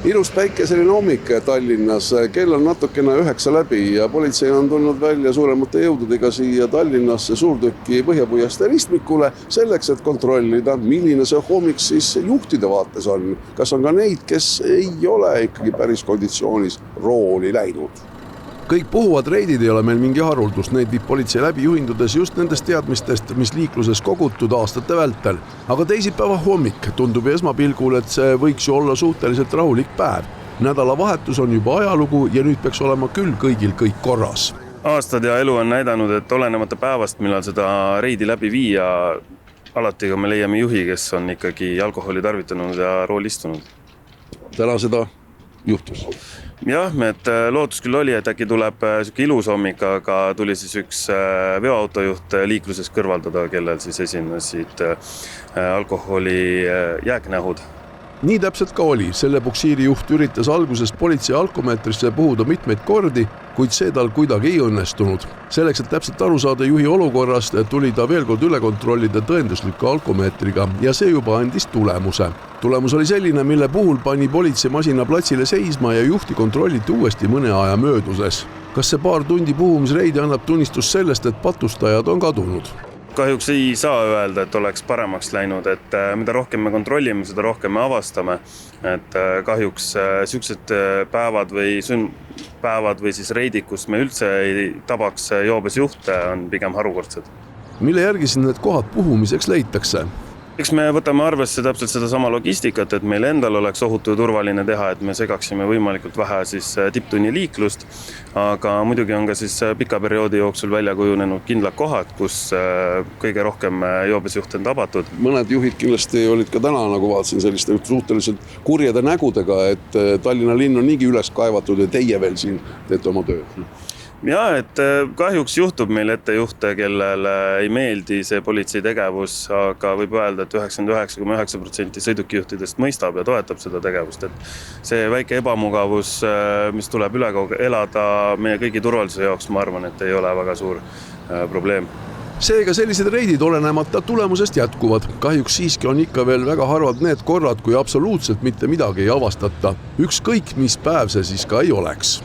Ilus päikeseline hommik Tallinnas, kell on natukene 9 läbi ja politsei on tulnud välja suuremate jõududega siia Tallinnasse suurtüki Põhjapuiestee ristmikule selleks, et kontrollida, milline see hommik siis juhtide vaates on. Kas on ka neid, kes ei ole ikkagi päris konditsioonis rooli läinud? Kõik puhuvad reidid ei ole meil mingi haruldus, neid viib politsei läbi juhindudes just nendest teadmistest, mis liikluses kogutud aastate vältel. Aga teisipäeva hommik tundub esmapilgul, et see võiks ju olla suhteliselt rahulik päev. Nädalavahetus on juba ajalugu ja nüüd peaks olema küll kõigil kõik korras. Aastad ja elu on näidanud, et olenemata päevast, millal seda reidi läbi viia, alati me leiame juhi, kes on ikkagi alkoholi tarvitanud ja rooli istunud. Täna seda juhtus. Jah, et lootus küll oli, et äkki tuleb selline ilus hommik, aga tuli siis üks veoautojuht liikluses kõrvaldada, kellel siis esinesid alkoholi jääknähud. Nii täpselt ka oli. Selle buksiiri juht üritas alguses politsei alkomeetrisse puhuda mitmeid kordi, kuid see tal kuidagi ei õnnestunud. Selleks, et täpselt aru saada juhi olukorrast, tuli ta veel kord üle kontrollida tõendusliku alkomeetriga ja see juba andis tulemuse. Tulemus oli selline, mille puhul pani politsei masina platsile seisma ja juhti kontrolliti uuesti mõne aja mööduses. Kas see paar tundi puhumisreidi annab tunnistus sellest, et patustajad on kadunud? Kahjuks ei saa öelda, et oleks paremaks läinud, et mida rohkem me kontrollime, seda rohkem me avastame. Et kahjuks sellised päevad või siis reidid, kus me üldse ei tabaks joobes juhte, on pigem harukordsed. Mille järgi siis need kohad puhumiseks leitakse? Eks me võtame arvesse täpselt seda sama logistikat, et meil endal oleks ohutu ja turvaline teha, et me segaksime võimalikult vähe siis tipptunni liiklust, aga muidugi on ka siis pika perioodi jooksul välja kujunenud kindlad kohad, kus kõige rohkem joobes juhte on tabatud. Mõned juhid kindlasti olid ka täna, nagu vaatasin, selliste suhteliselt kurjade nägudega, et Tallinna linn on niigi üles kaevatud ja teie veel siin teete oma töö. Ja, et kahjuks juhtub meil ette juhte, kellel ei meeldi see politsei tegevus, aga võib öelda, et 99,9% sõidukijuhtidest mõistab ja toetab seda tegevust. Et see väike ebamugavus, mis tuleb üle elada meie kõigi turvalisuse jaoks, ma arvan, et ei ole väga suur probleem. Seega sellised reidid olenemata tulemusest jätkuvad. Kahjuks siiski on ikka veel väga harvad need korrad, kui absoluutselt mitte midagi ei avastata. Ükskõik, mis päev see siis ka ei oleks.